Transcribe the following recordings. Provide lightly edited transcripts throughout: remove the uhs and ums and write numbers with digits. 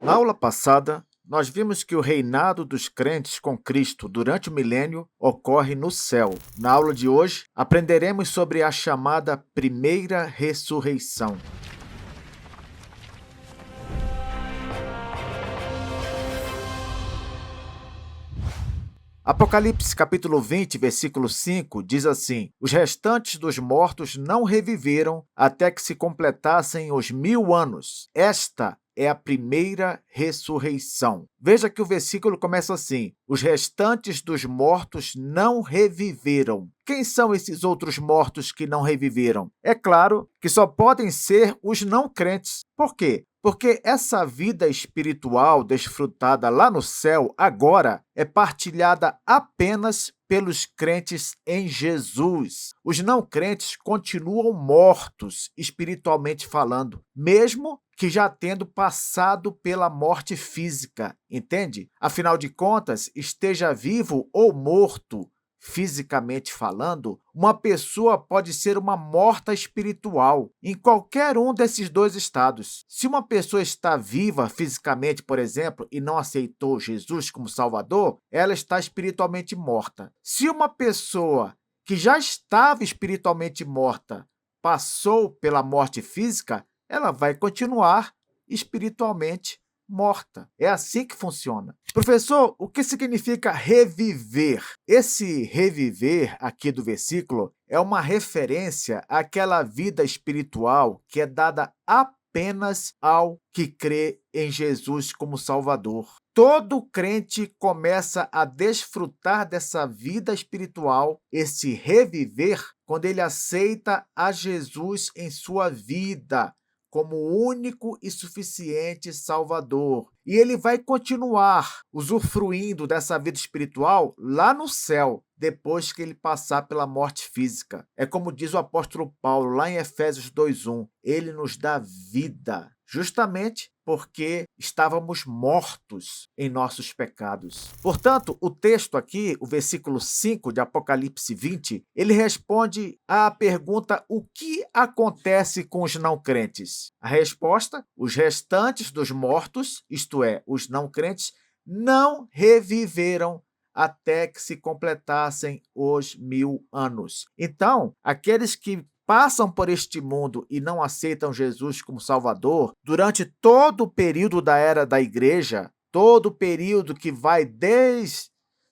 Na aula passada, nós vimos que o reinado dos crentes com Cristo durante o milênio ocorre no céu. Na aula de hoje, aprenderemos sobre a chamada primeira ressurreição. Apocalipse capítulo 20, versículo 5 diz assim: os restantes dos mortos não reviveram até que se completassem os 1000 anos. Esta é a primeira ressurreição. Veja que o versículo começa assim: os restantes dos mortos não reviveram. Quem são esses outros mortos que não reviveram? É claro que só podem ser os não crentes. Por quê? Porque essa vida espiritual desfrutada lá no céu, agora, é partilhada apenas pelos crentes em Jesus. Os não crentes continuam mortos, espiritualmente falando, mesmo que já tendo passado pela morte física, entende? Afinal de contas, esteja vivo ou morto, fisicamente falando, uma pessoa pode ser uma morta espiritual em qualquer um desses dois estados. Se uma pessoa está viva fisicamente, por exemplo, e não aceitou Jesus como Salvador, ela está espiritualmente morta. Se uma pessoa que já estava espiritualmente morta passou pela morte física, ela vai continuar espiritualmente morta. É assim que funciona. Professor, o que significa reviver? Esse reviver aqui do versículo é uma referência àquela vida espiritual que é dada apenas ao que crê em Jesus como Salvador. Todo crente começa a desfrutar dessa vida espiritual, esse reviver, quando ele aceita a Jesus em sua vida como único e suficiente Salvador. E ele vai continuar usufruindo dessa vida espiritual lá no céu, depois que ele passar pela morte física. É como diz o apóstolo Paulo lá em Efésios 2:1, ele nos dá vida, justamente porque estávamos mortos em nossos pecados. Portanto, o texto aqui, o versículo 5 de Apocalipse 20, ele responde à pergunta: o que acontece com os não crentes? A resposta: os restantes dos mortos, isto é, os não crentes, não reviveram até que se completassem os 1000 anos. Então, aqueles que passam por este mundo e não aceitam Jesus como Salvador, durante todo o período da era da igreja, todo o período que vai desde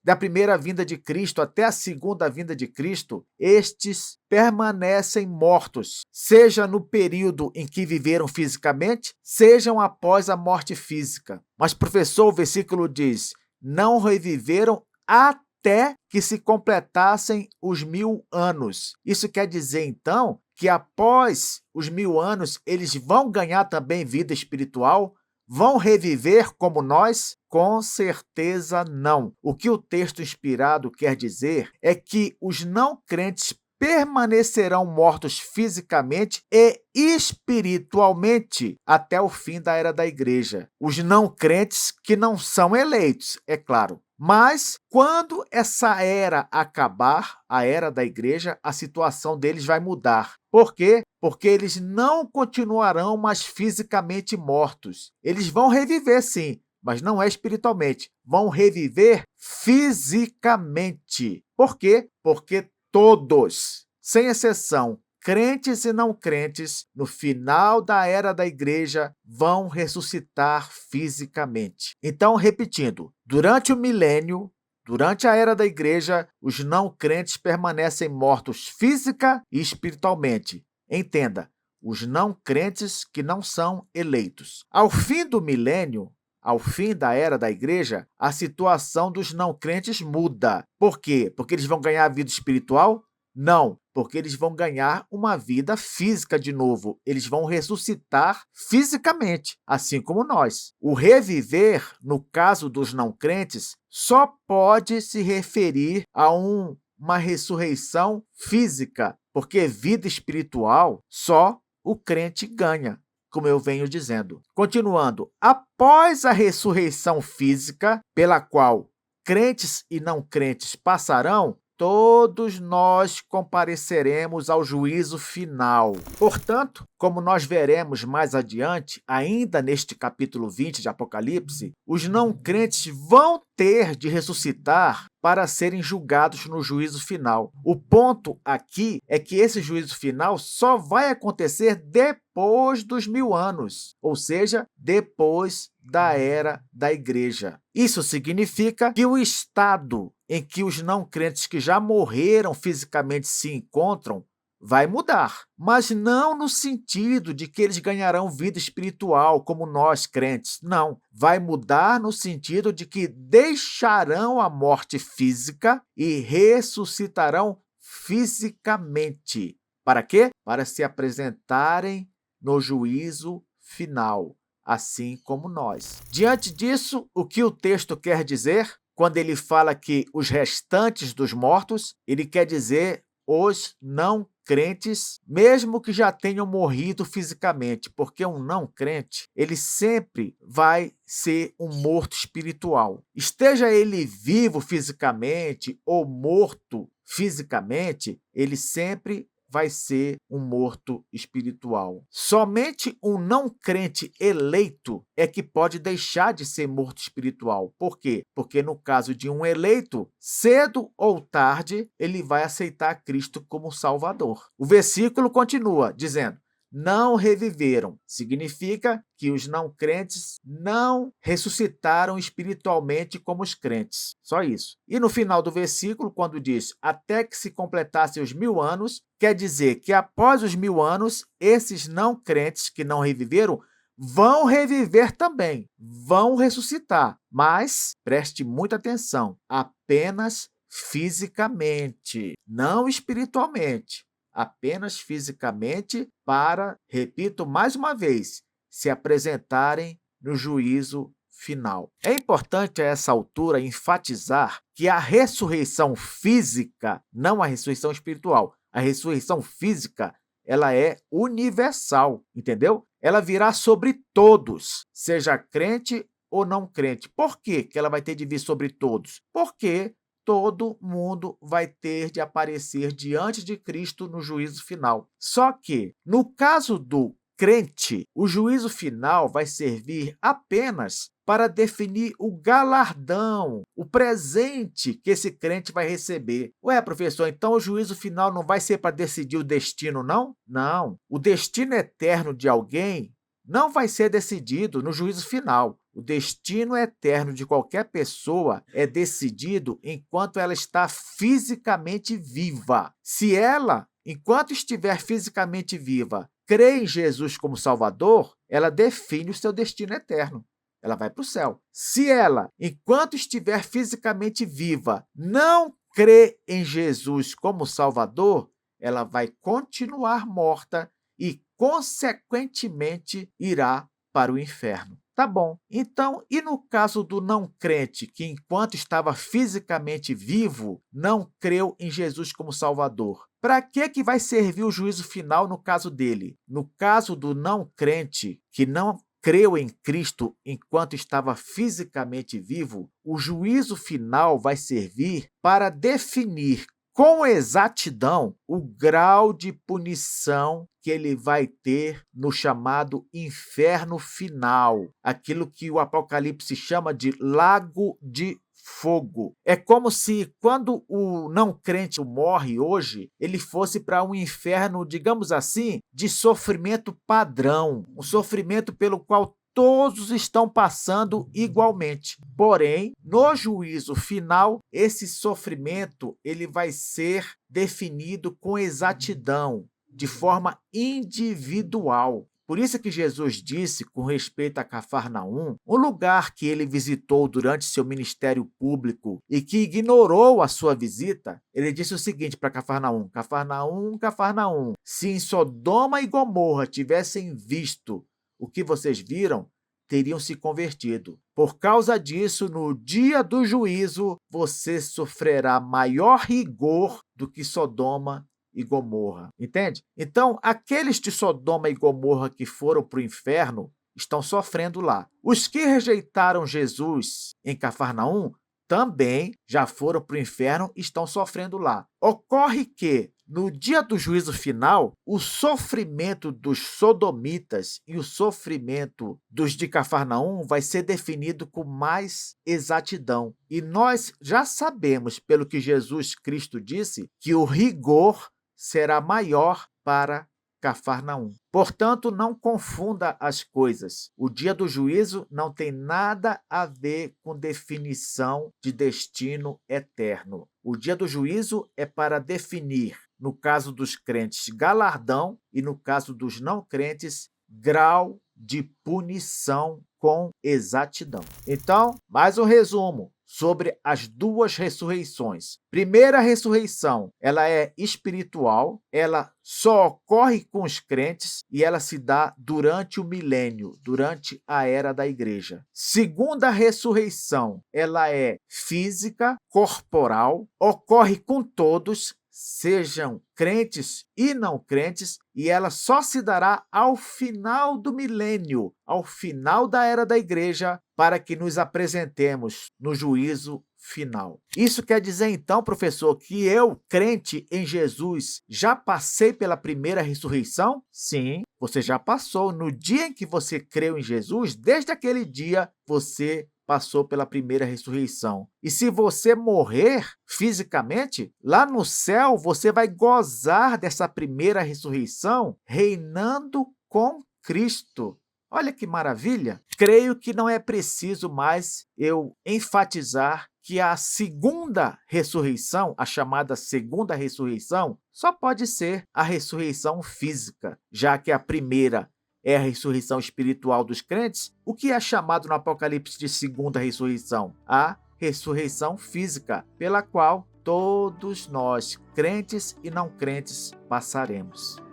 a primeira vinda de Cristo até a segunda vinda de Cristo, estes permanecem mortos, seja no período em que viveram fisicamente, sejam após a morte física. Mas, professor, o versículo diz: não reviveram até que se completassem os 1000 anos. Isso quer dizer, então, que após os 1000 anos, eles vão ganhar também vida espiritual? Vão reviver como nós? Com certeza não. O que o texto inspirado quer dizer é que os não crentes permanecerão mortos fisicamente e espiritualmente até o fim da era da igreja. Os não crentes que não são eleitos, é claro. Mas, quando essa era acabar, a era da igreja, a situação deles vai mudar. Por quê? Porque eles não continuarão mais fisicamente mortos. Eles vão reviver, sim, mas não é espiritualmente. Vão reviver fisicamente. Por quê? Porque todos, sem exceção, crentes e não crentes, no final da era da igreja, vão ressuscitar fisicamente. Então, repetindo, durante o milênio, durante a era da igreja, os não crentes permanecem mortos física e espiritualmente. Entenda, os não crentes que não são eleitos. Ao fim do milênio, ao fim da era da igreja, a situação dos não crentes muda. Por quê? Porque eles vão ganhar vida espiritual? Não, porque eles vão ganhar uma vida física de novo. Eles vão ressuscitar fisicamente, assim como nós. O reviver, no caso dos não crentes, só pode se referir a uma ressurreição física, porque vida espiritual só o crente ganha, como eu venho dizendo. Continuando, após a ressurreição física, pela qual crentes e não crentes passarão, todos nós compareceremos ao juízo final. Portanto, como nós veremos mais adiante, ainda neste capítulo 20 de Apocalipse, os não crentes vão ter de ressuscitar para serem julgados no juízo final. O ponto aqui é que esse juízo final só vai acontecer depois dos 1000 anos, ou seja, depois da era da igreja. Isso significa que o estado em que os não crentes que já morreram fisicamente se encontram vai mudar, mas não no sentido de que eles ganharão vida espiritual como nós crentes. Não, vai mudar no sentido de que deixarão a morte física e ressuscitarão fisicamente. Para quê? Para se apresentarem no juízo final, assim como nós. Diante disso, o que o texto quer dizer? Quando ele fala que os restantes dos mortos, ele quer dizer os não crentes, mesmo que já tenham morrido fisicamente, porque um não crente, ele sempre vai ser um morto espiritual. Esteja ele vivo fisicamente ou morto fisicamente, ele sempre vai ser um morto espiritual. Somente um não crente eleito é que pode deixar de ser morto espiritual. Por quê? Porque no caso de um eleito, cedo ou tarde, ele vai aceitar Cristo como Salvador. O versículo continua dizendo: não reviveram. Significa que os não crentes não ressuscitaram espiritualmente como os crentes. Só isso. E no final do versículo, quando diz até que se completassem os 1000 anos, quer dizer que após os 1000 anos, esses não crentes que não reviveram vão reviver também, vão ressuscitar. Mas, preste muita atenção, apenas fisicamente, não espiritualmente. Apenas fisicamente para, repito mais uma vez, se apresentarem no juízo final. É importante a essa altura enfatizar que a ressurreição física, não a ressurreição espiritual, a ressurreição física, ela é universal, entendeu? Ela virá sobre todos, seja crente ou não crente. Por que ela vai ter de vir sobre todos? Porque todo mundo vai ter de aparecer diante de Cristo no juízo final. Só que, no caso do crente, o juízo final vai servir apenas para definir o galardão, o presente que esse crente vai receber. Ué, professor, então o juízo final não vai ser para decidir o destino, não? Não. O destino eterno de alguém não vai ser decidido no juízo final. O destino eterno de qualquer pessoa é decidido enquanto ela está fisicamente viva. Se ela, enquanto estiver fisicamente viva, crê em Jesus como Salvador, ela define o seu destino eterno. Ela vai para o céu. Se ela, enquanto estiver fisicamente viva, não crê em Jesus como Salvador, ela vai continuar morta e, consequentemente, irá para o inferno. Tá bom. Então, e no caso do não crente, que enquanto estava fisicamente vivo, não creu em Jesus como Salvador? Para que vai servir o juízo final no caso dele? No caso do não crente, que não creu em Cristo enquanto estava fisicamente vivo, o juízo final vai servir para definir com exatidão o grau de punição que ele vai ter no chamado inferno final, aquilo que o Apocalipse chama de lago de fogo. É como se, quando o não crente morre hoje, ele fosse para um inferno, digamos assim, de sofrimento padrão, um sofrimento pelo qual todos estão passando igualmente. Porém, no juízo final, esse sofrimento ele vai ser definido com exatidão, de forma individual. Por isso que Jesus disse, com respeito a Cafarnaum, um lugar que ele visitou durante seu ministério público e que ignorou a sua visita, ele disse o seguinte para Cafarnaum: Cafarnaum, Cafarnaum, se em Sodoma e Gomorra tivessem visto o que vocês viram, teriam se convertido. Por causa disso, no dia do juízo, você sofrerá maior rigor do que Sodoma e Gomorra. Entende? Então, aqueles de Sodoma e Gomorra que foram para o inferno estão sofrendo lá. Os que rejeitaram Jesus em Cafarnaum também já foram para o inferno e estão sofrendo lá. Ocorre que, no dia do juízo final, o sofrimento dos sodomitas e o sofrimento dos de Cafarnaum vai ser definido com mais exatidão. E nós já sabemos, pelo que Jesus Cristo disse, que o rigor será maior para Cafarnaum. Portanto, não confunda as coisas. O dia do juízo não tem nada a ver com definição de destino eterno. O dia do juízo é para definir, no caso dos crentes, galardão e, no caso dos não crentes, grau de punição com exatidão. Então, mais um resumo sobre as duas ressurreições. Primeira ressurreição, ela é espiritual, ela só ocorre com os crentes e ela se dá durante o milênio, durante a era da igreja. Segunda ressurreição, ela é física, corporal, ocorre com todos, sejam crentes e não crentes, e ela só se dará ao final do milênio, ao final da era da igreja, para que nos apresentemos no juízo final. Isso quer dizer, então, professor, que eu, crente em Jesus, já passei pela primeira ressurreição? Sim, você já passou. No dia em que você creu em Jesus, desde aquele dia, você passou pela primeira ressurreição. E se você morrer fisicamente, lá no céu você vai gozar dessa primeira ressurreição, reinando com Cristo. Olha que maravilha! Creio que não é preciso mais eu enfatizar que a segunda ressurreição, a chamada segunda ressurreição, só pode ser a ressurreição física, já que a primeira é a ressurreição espiritual dos crentes. O que é chamado no Apocalipse de segunda ressurreição? A ressurreição física, pela qual todos nós, crentes e não crentes, passaremos.